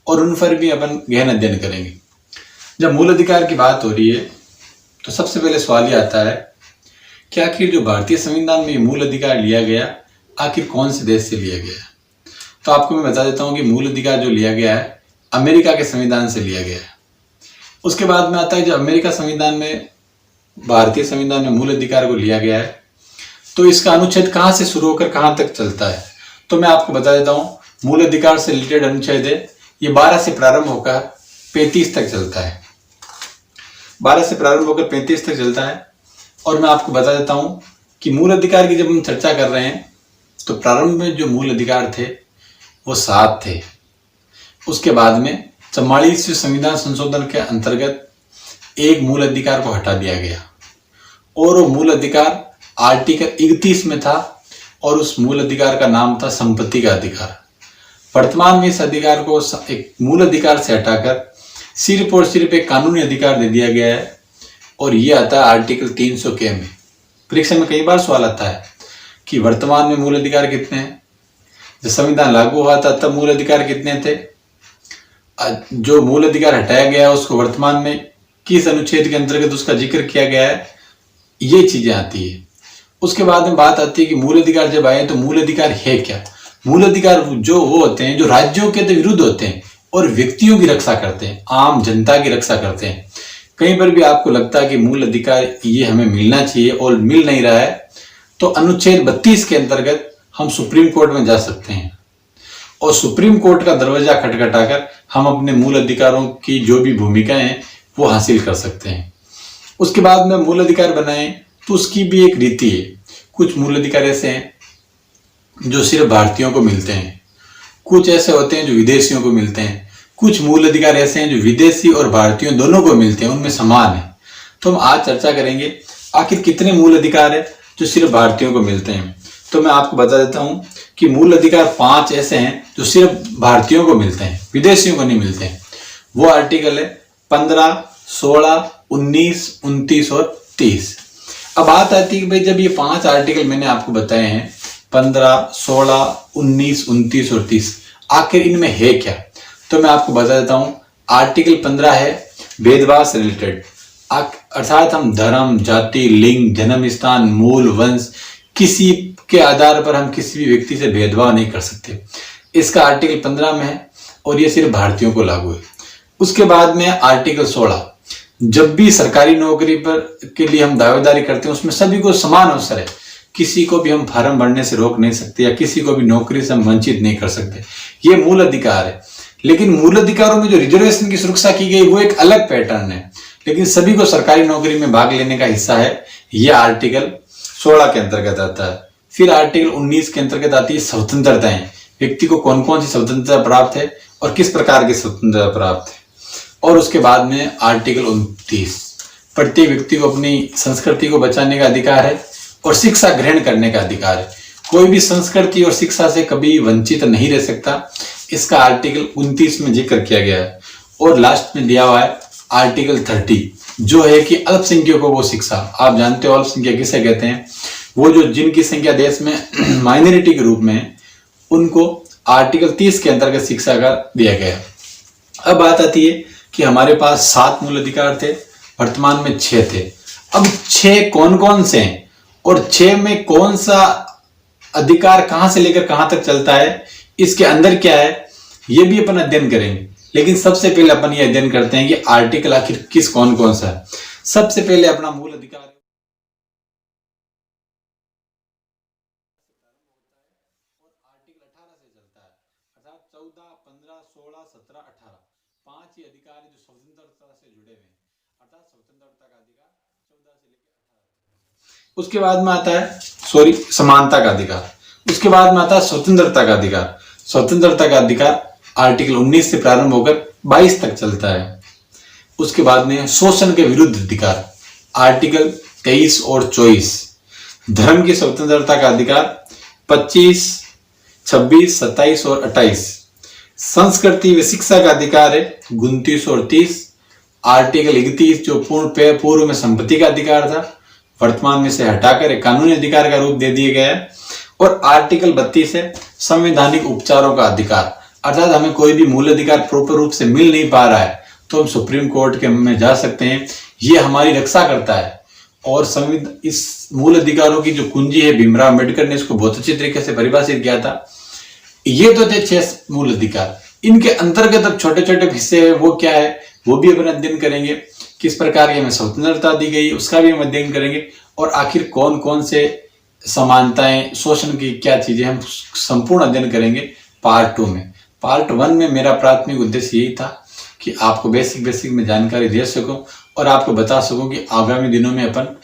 और उन पर भी अपन गहन अध्ययन करेंगे। जब मूल अधिकार की बात हो रही है तो सबसे पहले सवाल ये आता है कि आखिर जो भारतीय संविधान में मूल अधिकार लिया गया आखिर कौन से देश से लिया गया। तो आपको मैं बता देता हूँ कि मूल अधिकार जो लिया गया है अमेरिका के संविधान से लिया गया है। उसके बाद में आता है जब अमेरिका संविधान में भारतीय संविधान में मूल अधिकार को लिया गया है तो इसका अनुच्छेद कहाँ से शुरू होकर कहाँ तक चलता है। तो मैं आपको बता देता हूँ मूल अधिकार से रिलेटेड अनुच्छेद है ये 12 से प्रारंभ होकर 35 तक चलता है। 12 से प्रारंभ होकर 35 तक चलता है। और मैं आपको बता देता हूँ कि मूल अधिकार की जब हम चर्चा कर रहे हैं तो प्रारंभ में जो मूल अधिकार थे वो 7 थे। उसके बाद में 44वें संविधान संशोधन के अंतर्गत एक मूल अधिकार को हटा दिया गया और वो मूल अधिकार आर्टिकल 31 में था और उस मूल अधिकार का नाम था संपत्ति का अधिकार। वर्तमान में इस अधिकार को एक मूल अधिकार से हटाकर सिर्फ और सिर्फ एक कानूनी अधिकार दे दिया गया है और ये आता है आर्टिकल 300 के में। परीक्षा में कई बार सवाल आता है कि वर्तमान में मूल अधिकार कितने हैं। जब संविधान लागू हुआ था तब मूल अधिकार कितने थे, जो मूल अधिकार हटाया गया उसको वर्तमान में किस अनुच्छेद के अंतर्गत उसका जिक्र किया गया है, ये चीजें आती है। उसके बाद में बात आती है कि मूल अधिकार जब आए तो मूल अधिकार है क्या। मूल अधिकार जो वो होते हैं जो राज्यों के विरुद्ध होते हैं और व्यक्तियों की रक्षा करते हैं, आम जनता की रक्षा करते हैं। कहीं पर भी आपको लगता है कि मूल अधिकार ये हमें मिलना चाहिए और मिल नहीं रहा है तो अनुच्छेद 32 के अंतर्गत हम सुप्रीम कोर्ट में जा सकते हैं और सुप्रीम कोर्ट का दरवाजा खटखटाकर हम अपने मूल अधिकारों की जो भी भूमिकाएं हैं वो हासिल कर सकते हैं। उसके बाद में मूल अधिकार बनाए तो उसकी भी एक रीति है। कुछ मूल अधिकार ऐसे हैं जो सिर्फ भारतीयों को मिलते हैं, कुछ ऐसे होते हैं जो विदेशियों को मिलते हैं, कुछ मूल अधिकार ऐसे हैं जो विदेशी और भारतीयों दोनों को मिलते हैं, उनमें समान है। तो हम आज चर्चा करेंगे आखिर कितने मूल अधिकार है जो सिर्फ भारतीयों को मिलते हैं। तो मैं आपको बता देता हूं कि मूल अधिकार 5 ऐसे हैं जो सिर्फ भारतीयों को मिलते हैं, विदेशियों को नहीं मिलते हैं। वो आर्टिकल है 15, 16, 19, 29 और 30। अब बात आती है कि भाई जब ये 5 आर्टिकल मैंने आपको बताए हैं 15, 16, 19, 29 और 30, आखिर इनमें है क्या। तो मैं आपको बता देता हूं आर्टिकल 15 है भेदभाव से रिलेटेड, अर्थात हम धर्म, जाति, लिंग, जन्म स्थान, मूल, वंश किसी के आधार पर हम किसी भी व्यक्ति से भेदभाव नहीं कर सकते। इसका आर्टिकल 15 में है और ये सिर्फ भारतीयों को लागू है। उसके बाद में आर्टिकल 16, जब भी सरकारी नौकरी पर के लिए हम दावेदारी करते हैं उसमें सभी को समान अवसर है, किसी को भी हम फार्म भरने से रोक नहीं सकते या किसी को भी नौकरी से हम वंचित नहीं कर सकते। ये मूल अधिकार है। लेकिन मूल अधिकारों में जो रिजर्वेशन की सुरक्षा की गई वो एक अलग पैटर्न है, लेकिन सभी को सरकारी नौकरी में भाग लेने का हिस्सा है। यह आर्टिकल 16 के अंतर्गत आता है। फिर आर्टिकल 19 के अंतर्गत आती है स्वतंत्रताएं, व्यक्ति को कौन कौन सी स्वतंत्रता प्राप्त है और किस प्रकार की स्वतंत्रता प्राप्त है। और उसके बाद में आर्टिकल 29, प्रत्येक व्यक्ति को अपनी संस्कृति को बचाने का अधिकार है और शिक्षा ग्रहण करने का अधिकार है। कोई भी संस्कृति और शिक्षा से कभी वंचित नहीं रह सकता, इसका आर्टिकल 29 में जिक्र किया गया है। और लास्ट में दिया हुआ है आर्टिकल 30 जो है कि अल्पसंख्यकों को शिक्षा। आप जानते हो अल्पसंख्यक किसे कहते हैं, वो जो जिनकी संख्या देश में माइनॉरिटी के रूप में है उनको आर्टिकल 30 के अंतर्गत शिक्षा का दिया गया। अब बात आती है कि हमारे पास 7 मूल अधिकार थे, वर्तमान में 6 थे। अब 6 कौन कौन से हैं और 6 में कौन सा अधिकार कहां से लेकर कहां तक चलता है, इसके अंदर क्या है, ये भी अपन अध्ययन करेंगे। लेकिन सबसे पहले अपन ये अध्ययन करते हैं कि आर्टिकल आखिर किस कौन कौन सा है। सबसे पहले अपना मूल अधिकार और आर्टिकल 18 से चलता है, अर्थात 14, 15, 16, 17, 18 5 ही अधिकार जो स्वतंत्रता से जुड़े हुए हैं, अर्थात स्वतंत्रता का अधिकार 14 से लेकर 18। उसके बाद में आता है समानता का अधिकार। उसके बाद में आता है स्वतंत्रता का अधिकार। स्वतंत्रता का अधिकार आर्टिकल 19 से प्रारंभ होकर 22 तक चलता है। उसके बाद में शोषण के विरुद्ध अधिकार, आर्टिकल 23 और 24। धर्म की स्वतंत्रता का अधिकार 25, 26, 27 और 28। संस्कृति व शिक्षा का अधिकार है 29 और 30। आर्टिकल 31 जो पूर्व में संपत्ति का अधिकार था, वर्तमान में से हटाकर एक कानूनी अधिकार का रूप दे दिया गया है। और आर्टिकल 32 है संवैधानिक उपचारों का अधिकार, अर्थात हमें कोई भी मूल अधिकार प्रॉपर रूप से मिल नहीं पा रहा है तो हम सुप्रीम कोर्ट के में जा सकते हैं। ये हमारी रक्षा करता है। और संविधान, इस मूल अधिकारों की जो कुंजी है, भीमराव अम्बेडकर ने इसको बहुत अच्छी तरीके से परिभाषित किया था। ये तो थे 6 मूल अधिकार। इनके अंतर्गत अब छोटे छोटे हिस्से है, वो क्या है वो भी अपन अध्ययन करेंगे। किस प्रकार की हमें स्वतंत्रता दी गई उसका भी हम अध्ययन करेंगे। और आखिर कौन कौन से समानताएं, शोषण की क्या चीजें, हम संपूर्ण अध्ययन करेंगे पार्ट 2 में। पार्ट 1 में मेरा प्राथमिक उद्देश्य यही था कि आपको बेसिक में जानकारी दे सकूं और आपको बता सकूं कि आगामी दिनों में अपन